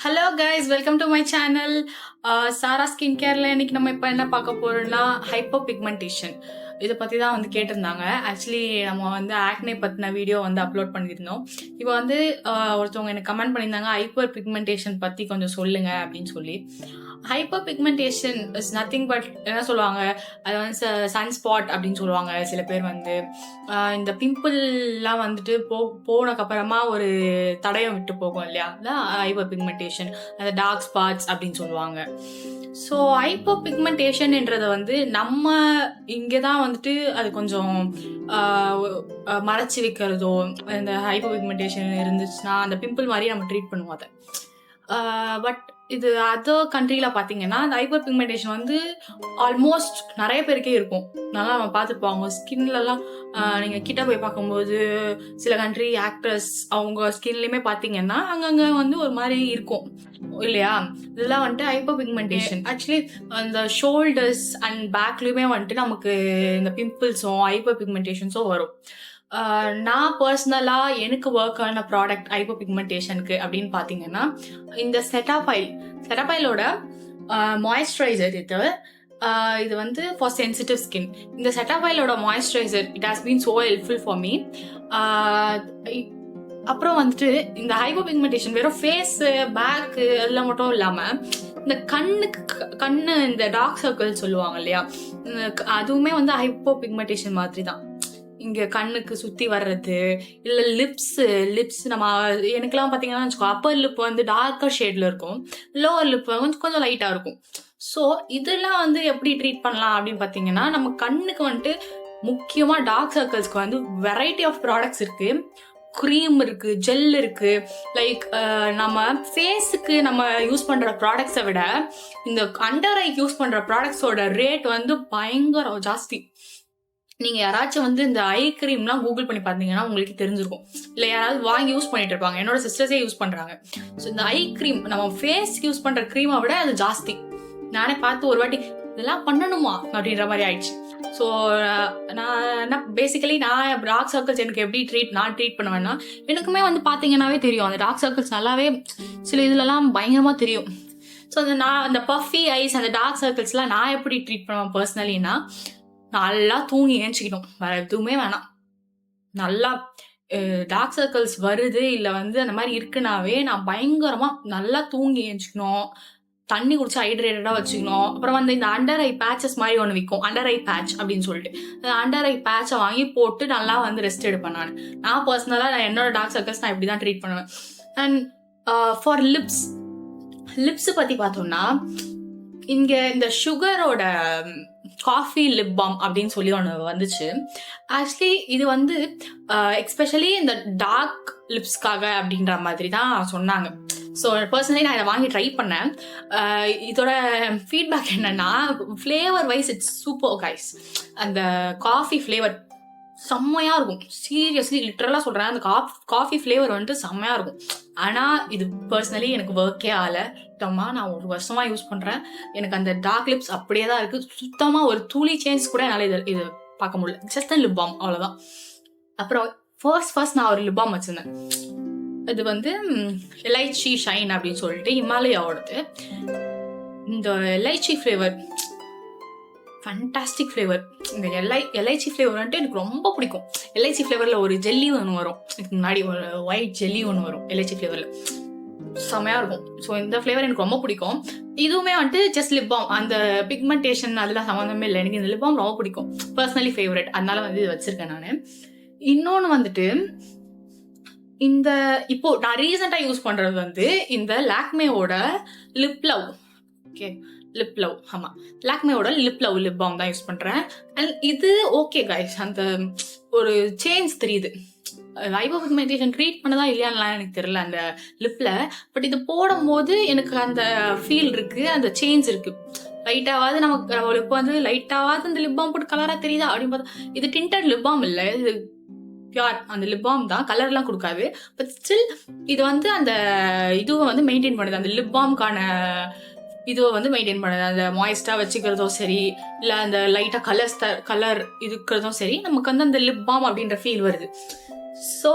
Hello guys, welcome to my channel. Sara skin கேரில் இன்னைக்கு நம்ம இப்போ என்ன பார்க்க போகிறோம்னா ஹைப்போ பிக்மெண்டேஷன். இதை பற்றி தான் வந்து கேட்டிருந்தாங்க. ஆக்சுவலி நம்ம வந்து ஆக்னே பற்றின வீடியோ வந்து அப்லோட் பண்ணியிருந்தோம். இப்போ வந்து ஒருத்தவங்க எனக்கு கமெண்ட் பண்ணியிருந்தாங்க ஹைப்பர் பிக்மெண்டேஷன் பற்றி கொஞ்சம் சொல்லுங்க அப்படின்னு சொல்லி. Hyper pigmentation is nothing but என்ன சொல்லுவாங்க, அது வந்து சன் ஸ்பாட் அப்படின்னு சொல்லுவாங்க. சில பேர் வந்து இந்த பிம்பிள்லாம் வந்துட்டு போனதுக்கப்புறமா ஒரு தடயம் விட்டு போகும் இல்லையா, அதான் ஹைப்பர் பிக்மெண்டேஷன், அந்த டார்க் ஸ்பாட்ஸ் அப்படின்னு சொல்லுவாங்க. ஸோ ஹைப்பர் பிக்மெண்டேஷன்ன்றதை வந்து நம்ம இங்கே தான் வந்துட்டு அது கொஞ்சம் மறைச்சி வைக்கிறதோ, இந்த ஹைப்பர் பிக்மெண்டேஷன் இருந்துச்சுன்னா அந்த பிம்பிள் மாதிரி நம்ம ட்ரீட் பண்ணுவோம் அதை. பட் இது அதர் கண்ட்ரியில் பார்த்தீங்கன்னா அந்த ஹைப்பர் பிக்மெண்டேஷன் வந்து ஆல்மோஸ்ட் நிறைய பேருக்கே இருக்கும். நல்லா நம்ம பார்த்துருப்பாங்க ஸ்கின்லலாம். நீங்கள் கிட்ட போய் பார்க்கும்போது சில கண்ட்ரி ஆக்ட்ரஸ் அவங்க ஸ்கின்லேயுமே பார்த்தீங்கன்னா அங்கங்கே வந்து ஒரு மாதிரி இருக்கும் இல்லையா. இதெல்லாம் வந்துட்டு ஹைப்பர் பிக்மெண்டேஷன். ஆக்சுவலி அந்த ஷோல்டர்ஸ் அண்ட் பேக்லேயுமே வந்துட்டு நமக்கு இந்த பிம்பிள்ஸும் ஹைப்பர் பிக்மெண்டேஷன்ஸும் வரும். நான் பர்சனலாக எனக்கு ஒர்க் ஆன ப்ராடக்ட் ஹைப்பர் பிக்மெண்டேஷனுக்கு அப்படின்னு பார்த்தீங்கன்னா இந்த செட்டாஃபைலோட மாய்ஸ்சரைசர். இது வந்து ஃபார் சென்சிட்டிவ் ஸ்கின். இந்த செட்டாஃபைலோட moisturiser it has been so helpful for me. அப்புறம் வந்துட்டு இந்த ஹைப்பர் பிக்மெண்டேஷன் வெறும் ஃபேஸு பேக்கு எல்லாம் மட்டும் இல்லாமல் இந்த கண்ணு இந்த டார்க் சர்க்கிள் சொல்லுவாங்க இல்லையா, அதுவுமே வந்து ஹைப்பர் பிக்மெண்டேஷன் மாதிரி தான். இங்கே கண்ணுக்கு சுற்றி வர்றது, இல்லை லிப்ஸ் நம்ம எனக்குலாம் பார்த்தீங்கன்னா வச்சுக்கோ, அப்பர் லிப் வந்து டார்க்கர் ஷேடில் இருக்கும், லோவர் லிப் கொஞ்சம் லைட்டாக இருக்கும். ஸோ இதெல்லாம் வந்து எப்படி ட்ரீட் பண்ணலாம் அப்படின்னு பார்த்தீங்கன்னா, நம்ம கண்ணுக்கு வந்துட்டு முக்கியமாக டார்க் சர்க்கிள்ஸ்க்கு வந்து வெரைட்டி ஆஃப் ப்ராடக்ட்ஸ் இருக்குது. க்ரீம் இருக்குது, ஜெல் இருக்குது. லைக் நம்ம ஃபேஸுக்கு நம்ம யூஸ் பண்ணுற ப்ராடக்ட்ஸை விட இந்த அண்டர் ஐக்கு யூஸ் பண்ணுற ப்ராடக்ட்ஸோட ரேட் வந்து பயங்கர ஜாஸ்தி. நீங்கள் யாராச்சும் வந்து இந்த ஐ க்ரீம்லாம் கூகுள் பண்ணி பார்த்தீங்கன்னா உங்களுக்கு தெரிஞ்சிருக்கும். இல்லை யாராவது வாங்கி யூஸ் பண்ணிட்டு இருப்பாங்க, என்னோட சிஸ்டர்ஸே யூஸ் பண்ணுறாங்க. ஸோ இந்த ஐ க்ரீம் நம்ம ஃபேஸ்க்கு யூஸ் பண்ணுற க்ரீமை விட அது ஜாஸ்தி. நானே பார்த்து ஒரு வாட்டி இதெல்லாம் பண்ணணுமா அப்படின்ற மாதிரி ஆயிடுச்சு. ஸோ நான் பேசிக்கலி டார்க் சர்க்கிள்ஸ் எனக்கு எப்படி ட்ரீட் பண்ணுவேன்னா, எனக்குமே வந்து பார்த்தீங்கன்னாவே தெரியும் அந்த டார்க் சர்க்கிள்ஸ் நல்லாவே சில இதுலலாம் பயங்கரமாக தெரியும். ஸோ அந்த பஃபி ஐஸ், அந்த டார்க் சர்க்கிள்ஸ்லாம் நான் எப்படி ட்ரீட் பண்ணுவேன் பர்சனலின்னா, நல்லா தூங்கி ஏஞ்சிக்கணும், வேறு எதுவுமே வேணாம். நல்லா டார்க் சர்க்கிள்ஸ் வருது இல்லை வந்து அந்த மாதிரி இருக்குனாவே நான் பயங்கரமாக நல்லா தூங்கி ஏஞ்சிக்கணும், தண்ணி குடிச்சு ஹைட்ரேட்டடாக வச்சுக்கணும். அப்புறம் வந்து இந்த அண்டர் ஐ பேச்சஸ் மாதிரி ஒன்று விற்கும், அண்டர் ஐ பேட்ச் அப்படின்னு சொல்லிட்டு, அந்த அண்டர் ஐ பேட்சை வாங்கி போட்டு நல்லா வந்து ரெஸ்ட் எடுப்பேன். நான் பர்சனலாக என்னோட டார்க் சர்க்கிள்ஸ் நான் இப்படி தான் ட்ரீட் பண்ணுவேன். அண்ட் ஃபார் லிப்ஸு பற்றி பார்த்தோம்னா, இங்கே இந்த சுகரோட காஃபி லிப் பாம் அப்படின்னு சொல்லி ஒன்று வந்துச்சு. ஆக்சுவலி இது வந்து எக்ஸ்பெஷலி இந்த டார்க் லிப்ஸ்க்காக அப்படின்ற மாதிரி தான் சொன்னாங்க. ஸோ பர்சனலி நான் இதை வாங்கி ட்ரை பண்ணேன். இதோட ஃபீட்பேக் என்னென்னா, flavour wise it's super guys. அந்த காஃபி ஃப்ளேவர் செம்மையாக இருக்கும். சீரியஸ்லி லிட்ரலாக சொல்கிறேன், அந்த காஃபி ஃப்ளேவர் வந்துட்டு செம்மையாக இருக்கும். ஆனால் இது பர்சனலி எனக்கு ஒர்க்கே ஆகலை. சுத்தமாக நான் 1 வருஷமாக யூஸ் பண்ணுறேன், எனக்கு அந்த டார்க் லிப்ஸ் அப்படியே தான் இருக்குது. சுத்தமாக ஒரு துளி சேஞ்ச் கூட என்னால் இது பார்க்க முடியல. ஜஸ்ட் லிப் பாம், அவ்வளோதான். அப்புறம் ஃபர்ஸ்ட் நான் ஒரு லிப் பாம் வச்சுருந்தேன். இது வந்து எலைச்சி ஷைன் அப்படின்னு சொல்லிட்டு ஹிமாலயாவோடது. இந்த எலைச்சி ஃப்ளேவர் ஃபண்டாஸ்டிக் ஃப்ளேவர். இந்த எலைச்சி ஃப்ளேவர் வந்துட்டு எனக்கு ரொம்ப பிடிக்கும். எலைச்சி ஃப்ளேவரில் ஒரு ஜெல்லி ஒன்று வரும், இதுக்கு முன்னாடி ஒரு ஒயிட் ஜெல்லி ஒன்று வரும் எலைச்சி ஃப்ளேவரில், செம்மையாக இருக்கும். ஸோ இந்த ஃப்ளேவர் எனக்கு ரொம்ப பிடிக்கும். இதுவுமே வந்துட்டு ஜஸ்ட் லிப் பாம், அந்த பிக்மெண்டேஷன் அதெல்லாம் சம்மந்தமே இல்லை. எனக்கு இந்த லிப் பாம் ரொம்ப பிடிக்கும், பர்சனலி ஃபேவரட். அதனால வந்து இது வச்சுருக்கேன் நான். இன்னொன்று வந்துட்டு இப்போ நான் ரீசெண்டாக யூஸ் பண்ணுறது வந்து இந்த லாக்மேவோட lip love. Okay, lip love, ஆமாம், லாக்மேவோட லிப் லவ் லிப் பாம் தான் யூஸ் பண்ணுறேன். அண்ட் இது ஓகே கைஸ், அந்த ஒரு சேஞ்ச் தெரியுது. ஹைப்பர் பிக்மெண்டேஷன் ட்ரீட் பண்ணதா இல்லையான்லாம் எனக்கு தெரியல அந்த லிப்பில். பட் இது போடும்போது எனக்கு அந்த ஃபீல் இருக்குது, அந்த சேஞ்ச் இருக்குது. லைட்டாவது நமக்கு லிப் வந்து லைட்டாவது அந்த லிப் பாம் போட்டு கலராக தெரியுதா அப்படின்னு பார்த்தா, இது டிண்டட் லிப் பாம் இல்லை, இது பியூர் அந்த லிப் பாம் தான், கலர்லாம் கொடுக்காது. பட் ஸ்டில் இது வந்து அந்த இதுவை வந்து மெயின்டைன் பண்ணுது, அந்த லிப் பாம்கான இதுவை வந்து மெயின்டைன் பண்ணுது. அந்த மாய்ஸ்டாக வச்சுக்கிறதும் சரி, இல்லை அந்த லைட்டாக கலர் இருக்கிறதும் சரி, நமக்கு வந்து அந்த லிப் பாம் அப்படின்ற ஃபீல் வருது. ஸோ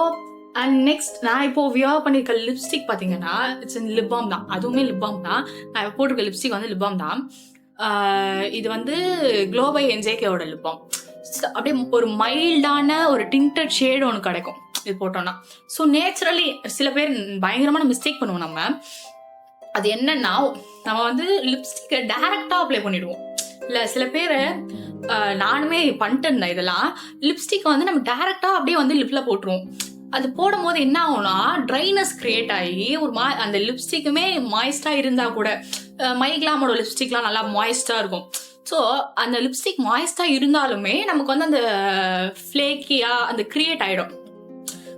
அண்ட் நெக்ஸ்ட் நான் இப்போ வியர் பண்ணியிருக்க லிப்ஸ்டிக் பார்த்தீங்கன்னா இட்ஸ் லிப் பாம் தான். அதுவுமே லிப் பாம் தான். நான் போட்டிருக்க லிப்ஸ்டிக் வந்து லிப் பாம் தான். இது வந்து க்ளோ பை என்ஜேகேவோட லிப் பாம். அப்படியே ஒரு மைல்டான ஒரு டிண்டட் ஷேடு ஒன்று கிடைக்கும் இது போட்டோம்னா. ஸோ நேச்சுரலி சில பேர் பயங்கரமான மிஸ்டேக் பண்ணுவோம் நம்ம. அது என்னன்னா நம்ம வந்து லிப்ஸ்டிக்கை டைரக்டாக அப்ளை பண்ணிடுவோம். இல்லை சில பேர் நானுமே பண்ணிட்டு இருந்தேன் இதெல்லாம். லிப்ஸ்டிக்கை வந்து நம்ம டைரக்டாக அப்படியே வந்து லிப்பில் போட்டுருவோம். அது போடும் போது என்ன ஆகும்னா ட்ரைனஸ் கிரியேட் ஆகி ஒரு அந்த லிப்ஸ்டிக்குமே மாய்ஸ்டாக இருந்தால் கூட மைக்லாமோட லிப்ஸ்டிக்லாம் நல்லா மாய்ஸ்டாக இருக்கும். ஸோ அந்த லிப்ஸ்டிக் மாய்ஸ்டாக இருந்தாலுமே நமக்கு வந்து அந்த ஃப்ளேக்கியாக அந்த கிரியேட் ஆகிடும்.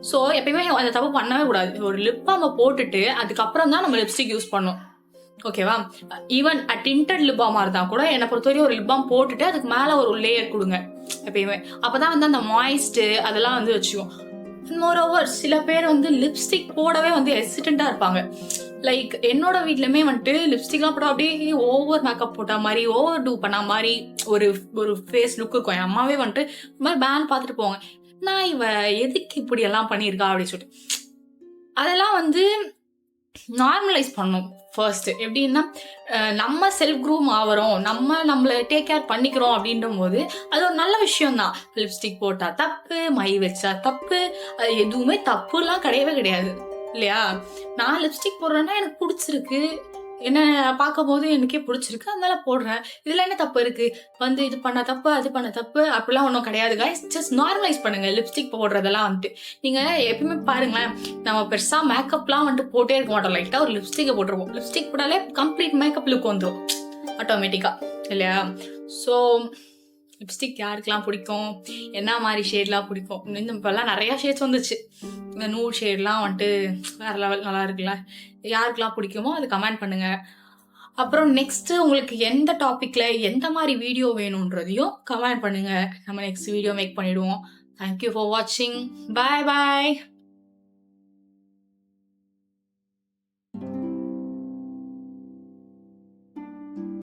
ஸோ எப்பயுமே அந்த தப்பு பண்ணவே கூடாது. ஒரு லிப் பாமை போட்டுட்டு அதுக்கப்புறம் தான் நம்ம லிப்ஸ்டிக் யூஸ் பண்ணோம். ஓகேவா? ஈவன் டிண்டட் லிப் பாமாக இருந்தால் கூட என்னை பொறுத்தவரைக்கும் ஒரு லிப் பாம் போட்டுட்டு அதுக்கு மேலே ஒரு லேயர் கொடுங்க எப்பயுமே. அப்போ தான் வந்து அந்த மாய்ஸ்ட்டு அதெல்லாம் வந்து வச்சுக்கும். மோரோவர் சில பேர் வந்து லிப்ஸ்டிக் போடவே வந்து ஹெசிடென்ட்டாக இருப்பாங்க. லைக் என்னோட வீட்லையுமே வந்துட்டு லிப்ஸ்டிக்லாம் போட்டால் அப்படியே ஓவர் மேக்கப் போட்ட மாதிரி ஓவர் டூ பண்ண மாதிரி ஒரு ஃபேஸ் லுக் இருக்கும். என் அம்மாவே வந்துட்டு இந்த மாதிரி பேன் பார்த்துட்டு போவாங்க, நான் இவ எதுக்கு இப்படி எல்லாம் பண்ணியிருக்கா அப்படின்னு சொல்லிட்டு. அதெல்லாம் வந்து நார்மலைஸ் பண்ணணும் ஃபர்ஸ்ட். எப்படின்னா நம்ம செல்ஃப் க்ரூம் ஆகிறோம், நம்மளை டேக் கேர் பண்ணிக்கிறோம் அப்படின்ற போது அது ஒரு நல்ல விஷயம் தான். லிப்ஸ்டிக் போட்டால் தப்பு, மை வச்சா தப்பு, அது எதுவுமே தப்புலாம் கிடையவே கிடையாது இல்லையா? நான் லிப்ஸ்டிக் போடுறேன்னா எனக்கு பிடிச்சிருக்கு, என்ன பார்க்கும் போது எனக்கே பிடிச்சிருக்கு, அதனால போடுறேன். இதில் என்ன தப்பு இருக்கு? வந்து இது பண்ண தப்பு, அது பண்ண தப்பு அப்படிலாம் ஒன்றும் கிடையாது guys. ஜஸ்ட் நார்மலைஸ் பண்ணுங்க லிப்ஸ்டிக் போடுறதெல்லாம் வந்துட்டு. நீங்கள் எப்பயுமே பாருங்களேன், நம்ம பெருசாக மேக்கப்லாம் வந்துட்டு போட்டே இருக்க மாட்டோம். லைட்டாக ஒரு லிப்ஸ்டிக்கை போட்டுருவோம். லிப்ஸ்டிக் போட்டாலே கம்ப்ளீட் மேக்கப் லுக் வந்துடும் ஆட்டோமேட்டிக்காக இல்லையா? ஸோ லிப்ஸ்டிக் யாருக்கெல்லாம் பிடிக்கும், என்ன மாதிரி ஷேட்லாம் பிடிக்கும்? இன்னும் இப்போல்லாம் நிறையா ஷேட்ஸ் வந்துச்சு. இந்த நூல் ஷேட்லாம் வந்துட்டு வேறு லெவல் நல்லா இருக்குல்ல. யாருக்கெல்லாம் பிடிக்குமோ அது கமெண்ட் பண்ணுங்கள். அப்புறம் நெக்ஸ்ட்டு உங்களுக்கு எந்த டாப்பிக்கில் எந்த மாதிரி வீடியோ வேணுன்றதையும் கமெண்ட் பண்ணுங்கள். நம்ம நெக்ஸ்ட் வீடியோ மேக் பண்ணிவிடுவோம். தேங்க்யூ ஃபார் வாட்சிங். பாய் பாய்.